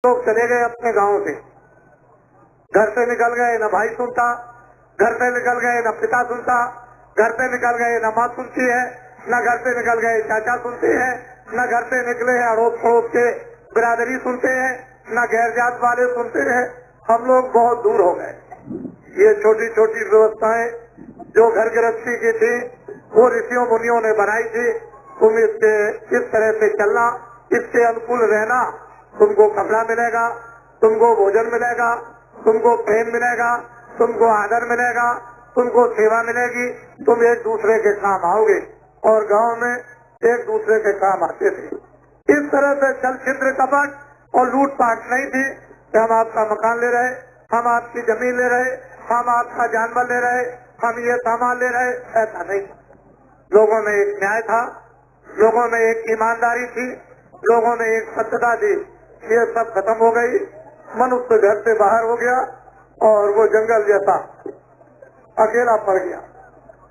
लोग चले गए अपने गांव से, घर से निकल गए, न भाई सुनता, घर से निकल गए न पिता सुनता, घर से निकल गए न माँ सुनती है, न घर से निकल गए चाचा सुनते हैं, न घर से निकले हैं अड़ोस पड़ोस के बिरादरी सुनते हैं, न गैर जात वाले सुनते हैं। हम लोग बहुत दूर हो गए। ये छोटी छोटी व्यवस्थाएं जो घर गृहस्थी की थी वो ऋषियों मुनियों ने बनाई थी। तुम इसके इस तरह से चलना, इसके अनुकूल रहना, तुमको कपड़ा मिलेगा, तुमको भोजन मिलेगा, तुमको प्रेम मिलेगा, तुमको आदर मिलेगा, तुमको सेवा मिलेगी, तुम एक दूसरे के काम आओगे। और गांव में एक दूसरे के काम आते थे। इस तरह से छल छिद्र कपट और लूटपाट नहीं थी कि हम आपका मकान ले रहे, हम आपकी जमीन ले रहे, हम आपका जानवर ले रहे, हम ये सामान ले रहे, ऐसा नहीं। लोगों में एक न्याय था, लोगों में एक ईमानदारी थी, लोगों में एक सत्यता थी। ये सब खत्म हो गई। मनुष्य घर से बाहर हो गया और वो जंगल जैसा अकेला पड़ गया।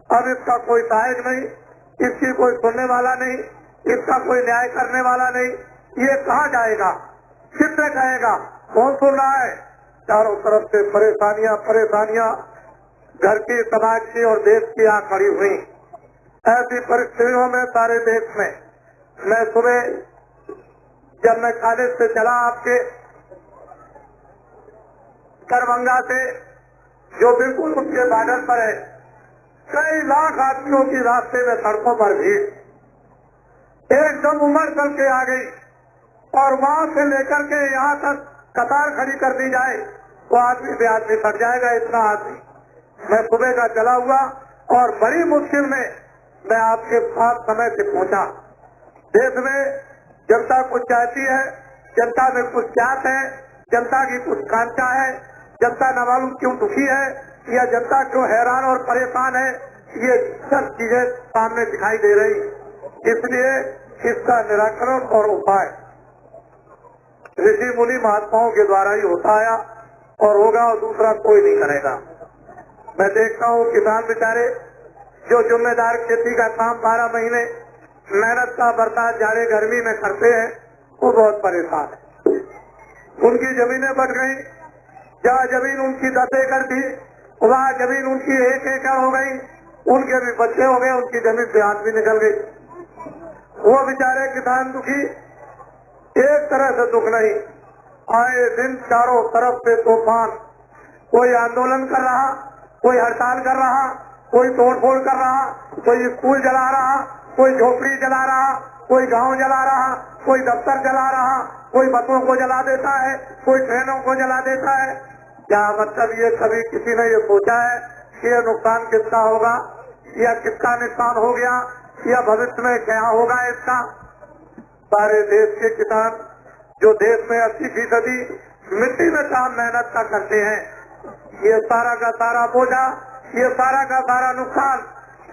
अब इसका कोई सहायक नहीं, इसकी कोई सुनने वाला नहीं, इसका कोई न्याय करने वाला नहीं। ये कहाँ जाएगा, किससे कहेगा, कौन सुन रहा है? चारों तरफ से परेशानियां परेशानियां घर की, समाज की और देश की आ खड़ी हुई। ऐसी परिस्थितियों में सारे देश में मैं सुबह जब मैं कॉलेज से चला आपके दरभंगा से, जो बिल्कुल उनके बॉर्डर पर है, कई लाख आदमियों की रास्ते में सड़कों पर भीड़ एकदम उमड़ करके आ गई। और वहां से लेकर के यहाँ तक कतार खड़ी कर दी जाए तो आदमी भी आदमी फट जाएगा, इतना आदमी। मैं सुबह का चला हुआ और बड़ी मुश्किल में मैं आपके पास समय से पहुंचा। देश में जनता कुछ चाहती है, जनता में कुछ चाहत है, जनता की कुछ कांक्षा है, जनता न मालूम क्यों दुखी है या जनता क्यों हैरान और परेशान है, ये सब चीजें सामने दिखाई दे रही। इसलिए इसका निराकरण और उपाय ऋषि मुनि महात्माओं के द्वारा ही होता आया और होगा, और दूसरा कोई नहीं करेगा। मैं देखता हूँ किसान बेचारे जो जिम्मेदार खेती का काम 12 महीने मेहनत का बर्ताव जाड़े गर्मी में करते हैं, वो बहुत परेशान है। उनकी जमीनें बढ़ गई, जहाँ जमीन उनकी 10 एकड़ थी वहाँ जमीन उनकी 1 एकड़ हो गई, उनके भी बच्चे हो गए, उनकी जमीन से हाथ भी निकल गई। वो बेचारे किसान दुखी, एक तरह से दुख नहीं, आए दिन चारों तरफ से तूफान, कोई आंदोलन कर रहा, कोई हड़ताल कर रहा, कोई तोड़फोड़ कर रहा, कोई स्कूल जला रहा, कोई झोपड़ी जला रहा, कोई गांव जला रहा, कोई दफ्तर जला रहा, कोई बसों को जला देता है, कोई ट्रेनों को जला देता है। क्या मतलब ये कभी किसी ने ये सोचा है कि ये नुकसान किसका होगा या किसका नुकसान हो गया या भविष्य में क्या होगा इसका? सारे देश के किसान जो देश में 80% मिट्टी में काम मेहनत का करते हैं, ये सारा का सारा बोझा, ये सारा का सारा नुकसान,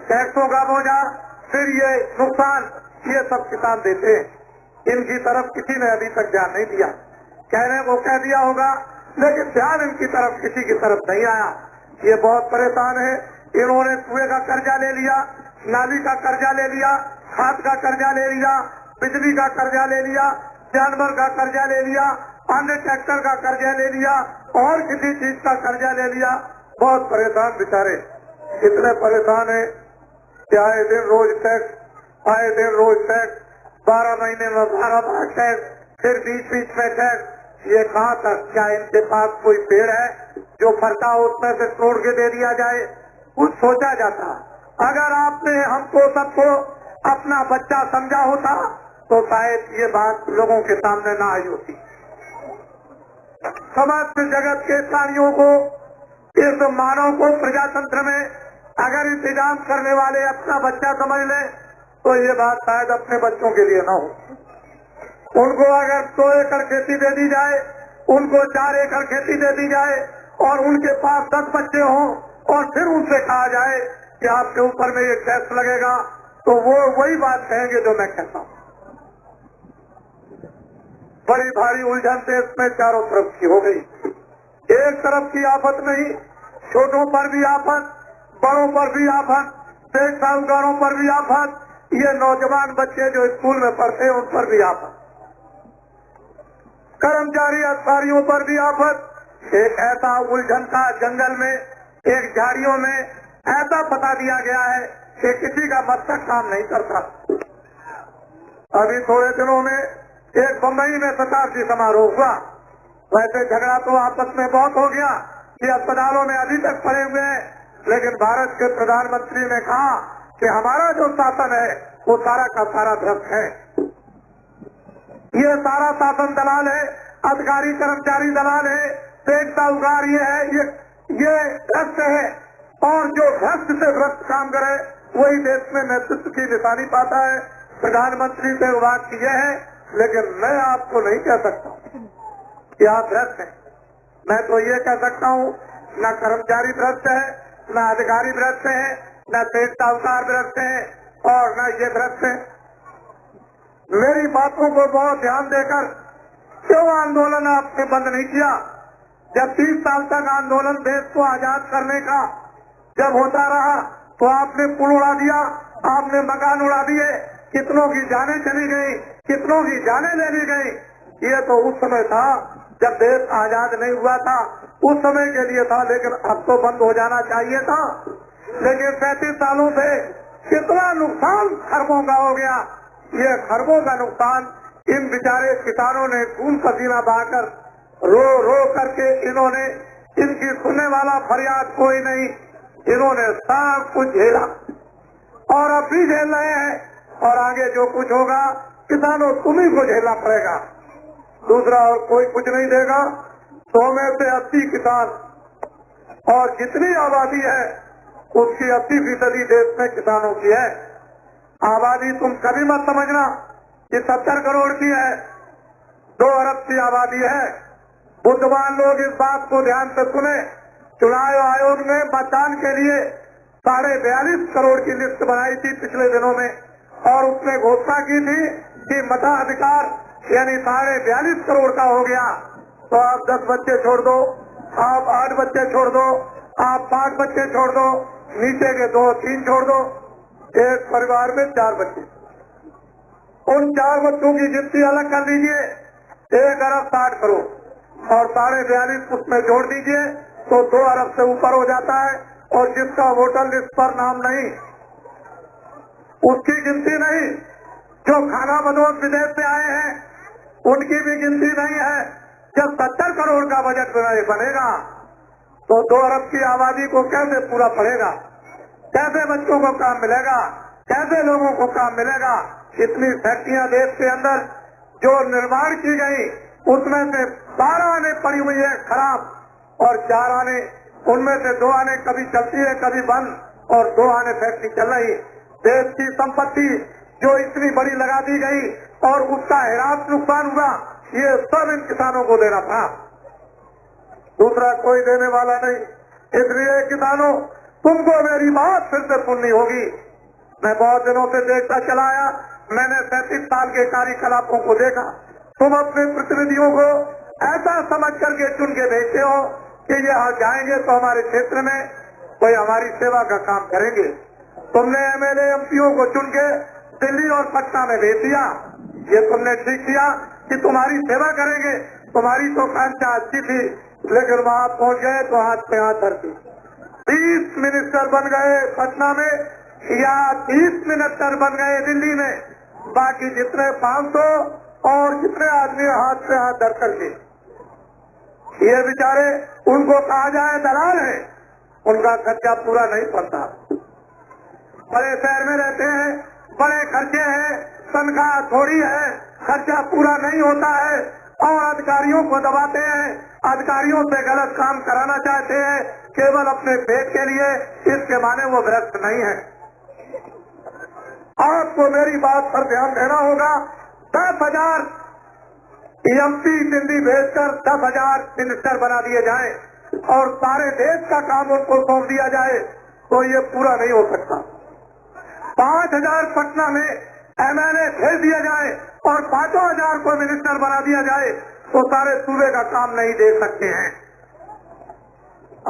टैक्सों का बोझा, फिर ये नुकसान, ये सब किसान देते हैं। इनकी तरफ किसी ने अभी तक ध्यान नहीं दिया। कहने को कह दिया होगा, लेकिन ध्यान इनकी तरफ किसी की तरफ नहीं आया। ये बहुत परेशान है। इन्होंने कुएं का कर्जा ले लिया, नाली का कर्जा ले लिया, खाद का कर्जा ले लिया, बिजली का कर्जा ले लिया, जानवर का कर्जा ले लिया, अन्य ट्रैक्टर का कर्जा ले लिया और किसी चीज का कर्जा ले लिया। बहुत परेशान बेचारे, इतने परेशान है कि आए दिन रोज टैक्स, आए दिन रोज टैक्स, 12 महीने में 12 बार टैक्स, फिर बीच में टैक्स। ये कहाँ तक? क्या इनके पास कोई पेड़ है जो फलता हो उसमें से तोड़ के दे दिया जाए? कुछ सोचा जाता। अगर आपने हमको सबको अपना बच्चा समझा होता तो शायद ये बात लोगों के सामने ना आई होती। समस्त जगत के प्राणियों को, इस मानव को प्रजातंत्र में अगर इंतजाम करने वाले अपना बच्चा समझ ले तो ये बात शायद अपने बच्चों के लिए न हो। उनको अगर 100 एकड़ खेती दे दी जाए, उनको 4 एकड़ खेती दे दी जाए और उनके पास 10 बच्चे हों और फिर उनसे कहा जाए कि आपके ऊपर में ये टैक्स लगेगा, तो वो वही बात कहेंगे जो मैं कहता हूँ। बड़ी भारी उलझन देश में चारों तरफ की हो गई। एक तरफ की आफत नहीं, छोटों पर भी आफत, बड़ों पर भी आफत, शेख साहूकारों पर भी आफत, ये नौजवान बच्चे जो स्कूल में पढ़ते हैं उन पर भी आफत। कर्मचारी अधिकारियों पर भी आफत। एक ऐसा उलझन का जंगल में, एक झाड़ियों में ऐसा बता दिया गया है कि किसी का मस्तक काम नहीं करता। अभी थोड़े दिनों में एक बम्बई में शताब्दी समारोह हुआ। वैसे झगड़ा तो आपस में बहुत हो गया कि अस्पतालों में अभी तक पड़े हुए हैं, लेकिन भारत के प्रधानमंत्री ने कहा कि हमारा जो शासन है वो सारा का सारा भ्रष्ट है। ये सारा शासन दलाल है, अधिकारी कर्मचारी दलाल है, पेट साहूकार ये है, ये भ्रष्ट है। और जो भ्रष्ट से भ्रष्ट काम करे वही देश में नेतृत्व की निशानी पाता है। प्रधानमंत्री से बात की है, लेकिन मैं आपको नहीं कह सकता कि आप भ्रष्ट हैं। मैं तो ये कह सकता हूँ न कर्मचारी भ्रष्ट है, न अधिकारी भ्रष्ट है, न पेट साहूकार भ्रष्ट है और न ये भ्रष्ट है। मेरी बातों को बहुत ध्यान देकर क्यों आंदोलन आपने बंद नहीं किया? जब 30 साल तक आंदोलन देश को आजाद करने का जब होता रहा तो आपने पुल उड़ा दिया, आपने मकान उड़ा दिए, कितनों की जानें चली गई, कितनों की जानें ले ली गई। ये तो उस समय था जब देश आजाद नहीं हुआ था, उस समय के लिए था, लेकिन अब तो बंद हो जाना चाहिए था। लेकिन 35 सालों से कितना नुकसान खरबों का हो गया। ये खरबों का नुकसान इन बेचारे किसानों ने खून पसीना बहाकर रो रो करके इन्होंने, इनकी सुनने वाला फरियाद कोई नहीं, इन्होंने सब कुछ झेला और अब भी झेल रहे हैं और आगे जो कुछ होगा किसानों तुम्हीं को झेलना पड़ेगा, दूसरा और कोई कुछ नहीं देगा। 100 में से 80 किसान और जितनी आबादी है उसकी 80% देश में किसानों की है। आबादी तुम कभी मत समझना कि 70 करोड़ की है, 2 अरब की आबादी है। बुद्धिमान लोग इस बात को ध्यान से सुने। चुनाव आयोग ने मतदान के लिए 42.5 करोड़ की लिस्ट बनाई थी पिछले दिनों में और उसने घोषणा की थी कि मताधिकार यानी 42.5 करोड़ का हो गया तो आप 10 बच्चे छोड़ दो, आप 8 बच्चे छोड़ दो, आप 5 बच्चे छोड़ दो, नीचे के 2-3 छोड़ दो, एक परिवार में 4 बच्चे। उन 4 बच्चों की गिनती अलग कर दीजिए, 1 अरब 60 करोड़ और 42.5 उसमें जोड़ दीजिए तो 2 अरब से ऊपर हो जाता है। और जिसका वोटर लिस्ट पर नाम नहीं उसकी गिनती नहीं, जो खाना बदोश विदेश से आए हैं उनकी भी गिनती नहीं है। जब 70 करोड़ का बजट बनेगा तो 2 अरब की आबादी को कैसे पूरा पड़ेगा? कैसे बच्चों को काम मिलेगा? कैसे लोगों को काम मिलेगा? इतनी फैक्ट्रियां देश के अंदर जो निर्माण की गई उसमें से 12 आने पड़ी हुई है खराब और 4 आने, उनमें से 2 आने कभी चलती है कभी बंद और 2 आने फैक्ट्री चल रही। देश की संपत्ति जो इतनी बड़ी लगा दी गई और उसका हिरास नुकसान हुआ, ये सब इन किसानों को देना था, दूसरा कोई देने वाला नहीं। इसलिए किसानों तुमको मेरी बात फिर से सुननी होगी। मैं बहुत दिनों से देखता चला आया, मैंने 37 साल के कार्यकलापों को देखा। तुम अपने प्रतिनिधियों को ऐसा समझ करके चुन के भेजते हो कि ये जाएंगे तो हमारे क्षेत्र में कोई हमारी सेवा का काम करेंगे। तुमने MLA MPओ को चुन के दिल्ली और पटना में भेज दिया, ये तुमने ठीक किया कि तुम्हारी सेवा करेंगे, तुम्हारी तो कांक्षा अच्छी थी, लेकिन वहाँ पहुँच गए तो हाथ पे हाथ धरती। 30 मिनिस्टर बन गए पटना में या 30 मिनिस्टर बन गए दिल्ली में, बाकी जितने 500 और जितने आदमी हाथ पे हाथ धर करके, ये बेचारे उनको कहा जाए दलाल है, उनका खर्चा पूरा नहीं पड़ता। बड़े शहर में रहते हैं, बड़े खर्चे हैं, तनख्वाह थोड़ी है, खर्चा पूरा नहीं होता है और अधिकारियों को दबाते हैं, अधिकारियों से गलत काम कराना चाहते हैं केवल अपने पेट के लिए। इसके माने वो भ्रष्ट नहीं है। आपको मेरी बात पर ध्यान देना होगा। 10,000 MP दिल्ली भेजकर 10,000 मिनिस्टर बना दिए जाए और सारे देश का काम उनको सौंप दिया जाए तो ये पूरा नहीं हो सकता। 5,000 पटना में MLA भेज दिया जाए और 5,000 को मिनिस्टर बना दिया जाए तो सारे सूबे का काम नहीं दे सकते हैं।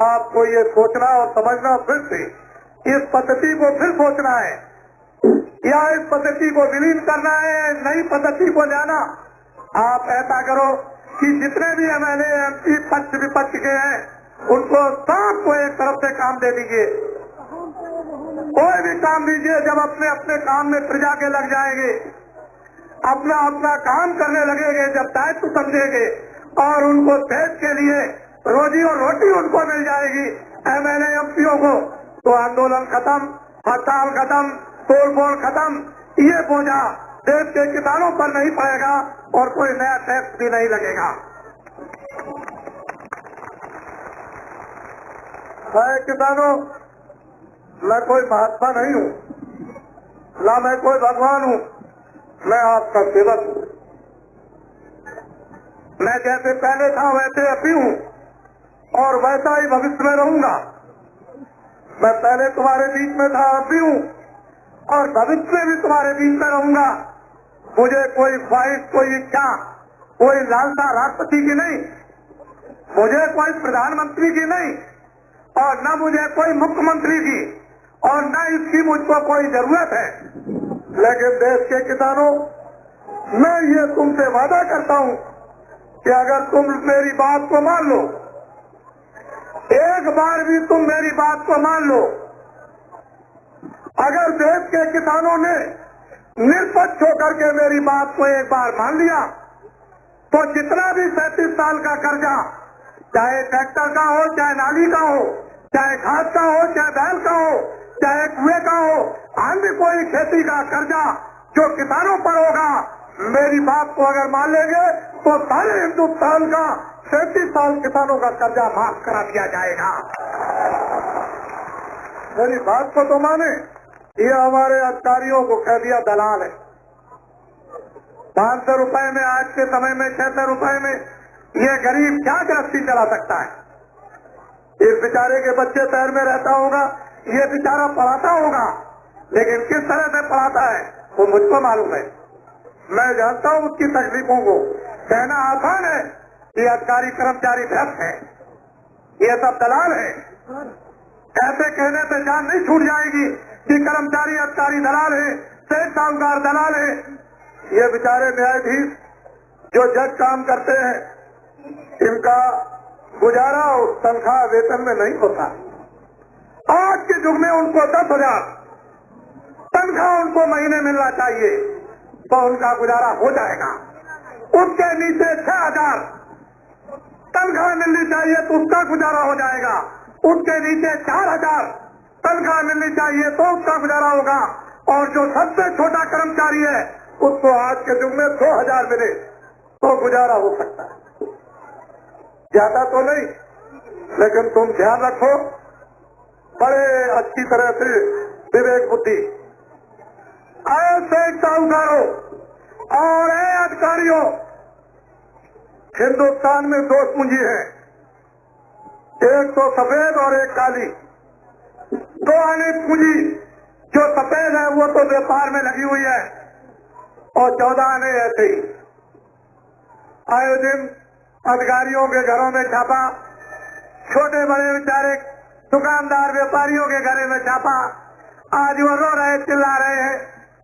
आपको ये सोचना और समझना, फिर से इस पद्धति को फिर सोचना है या इस पद्धति को विलीन करना है, नई पद्धति को लाना। आप ऐसा करो कि जितने भी MLA MP पक्ष विपक्ष के हैं उनको सबको एक तरफ से काम दे दीजिए। कोई भी काम दीजिए, जब अपने अपने काम में प्रजा के लग जाएंगे, अपना अपना काम करने लगेंगे, जब दायित्व समझेंगे और उनको देश के लिए रोजी और रोटी उनको मिल जाएगी MLA MPओ को, तो आंदोलन खत्म, हड़ताल खत्म, तोड़फोड़ खत्म। ये बोझा देश के किसानों पर नहीं पड़ेगा और कोई नया टैक्स भी नहीं लगेगा। किसानों, मैं कोई महात्मा नहीं हूँ, ना मैं कोई भगवान हूँ, मैं आपका सेवक हूँ। मैं जैसे पहले था वैसे अभी हूँ और वैसा ही भविष्य में रहूंगा। मैं पहले तुम्हारे बीच में था, अभी हूँ और भविष्य में भी तुम्हारे बीच में रहूंगा। मुझे कोई ख्वाहिश, कोई इच्छा, कोई लालसा राष्ट्रपति की नहीं, मुझे कोई प्रधानमंत्री की नहीं और न मुझे कोई मुख्यमंत्री की और न इसकी मुझको कोई जरूरत है। लेकिन देश के किसानों, मैं ये तुमसे वादा करता हूँ कि अगर तुम मेरी बात को मान लो, एक बार भी तुम मेरी बात को मान लो, अगर देश के किसानों ने निष्पक्ष होकर के मेरी बात को एक बार मान लिया, तो जितना भी 37 साल का कर्जा, चाहे ट्रैक्टर का हो, चाहे नाली का हो, चाहे खाद का हो, चाहे बैल का हो, चाहे कुएं का हो, अन्य कोई खेती का कर्जा जो किसानों पर होगा, मेरी बात को अगर मान लेंगे तो सारे हिंदुस्तान का 37 साल किसानों का कर्जा माफ करा दिया जाएगा। मेरी बात को तो माने। ये हमारे अधिकारियों को कह दिया दलाल है। 500 रुपए में, आज के समय में 600 रुपए में ये गरीब क्या गृहस्थी चला सकता है? इस बेचारे के बच्चे शहर में रहता होगा, ये बेचारा पढ़ाता होगा, लेकिन किस तरह से पढ़ाता है वो मुझको मालूम है। मैं जानता हूँ उसकी तकलीफों को। कहना आसान है कि अधिकारी कर्मचारी भ्रष्ट है, ये सब दलाल है। ऐसे कहने से जान नहीं छूट जाएगी कि कर्मचारी अधिकारी दलाल है, सेठ साहूकार दलाल है। ये बेचारे न्यायाधीश जो जज काम करते हैं, इनका गुजारा उस तनख्वाह वेतन में नहीं होता। आज के युग में उनको 10,000 तनख्वाह उनको महीने मिलना चाहिए तो उनका गुजारा हो जाएगा। उसके नीचे 6,000 तनख्वाह मिलनी चाहिए तो उसका गुजारा हो जाएगा। उसके नीचे 4,000 तनख्वाह मिलनी चाहिए तो उसका गुजारा होगा। और जो सबसे छोटा कर्मचारी है उसको आज के युग में 2,000 मिले तो गुजारा हो सकता है। ज्यादा तो नहीं, लेकिन तुम ध्यान रखो, बड़े अच्छी तरह से विवेक बुद्धि, ऐसे साहूकारों और अधिकारियों, हिंदुस्तान में 2 पूंजी है, एक तो सफेद और एक काली। 2 आने पूंजी, जो सफेद है वो तो व्यापार में लगी हुई है और 14 आने ऐसे ही। आए दिन अधिकारियों के घरों में छापा, छोटे बड़े बेचारे दुकानदार व्यापारियों के घरों में छापा। आज वो रो रहे, चिल्ला रहे हैं।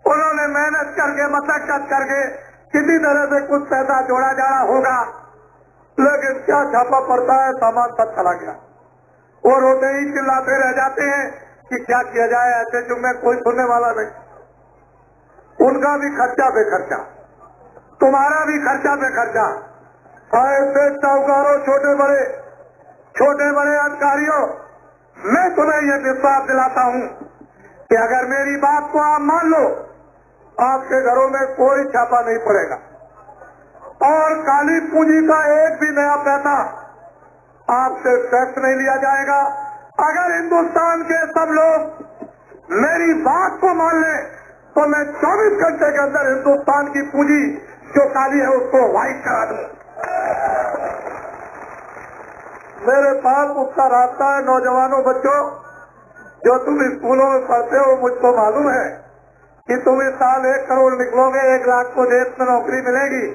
उन्होंने मेहनत करके, मशक्कत करके किसी तरह से कुछ पैसा जोड़ा जाड़ा होगा, लेकिन क्या छापा पड़ता है, सामान सब चला गया। वो रोते ही चिल्लाते रह जाते हैं कि क्या किया जाए, ऐसे युग में कोई सुनने वाला नहीं। उनका भी खर्चा पे खर्चा, तुम्हारा भी खर्चा पे खर्चा। ऐसे साहूकारों, छोटे बड़े अधिकारियों, मैं तुम्हें ये विश्वास दिलाता हूँ कि अगर मेरी बात को आप मान लो, आपके घरों में कोई छापा नहीं पड़ेगा और काली पूंजी का एक भी नया पैसा आपसे टैक्स नहीं लिया जाएगा। अगर हिंदुस्तान के सब लोग मेरी बात को मान लें तो मैं 24 घंटे के अंदर हिंदुस्तान की पूंजी जो काली है उसको व्हाइट करा दूं। मेरे पास उसका रास्ता है। नौजवानों, बच्चों, जो तुम स्कूलों में पढ़ते हो, मुझको मालूम है कि तुम इस साल 1 करोड़ निकलोगे, 1 लाख को देश में नौकरी मिलेगी,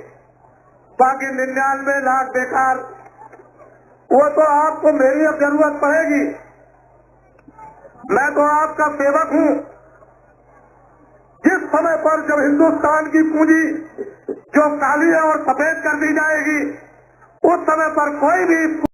बाकी 99 लाख बेकार। वो तो आपको मेरी अब जरूरत पड़ेगी। मैं तो आपका सेवक हूँ। जिस समय पर जब हिंदुस्तान की पूंजी जो काली है और सफेद कर दी जाएगी, उस समय पर कोई भी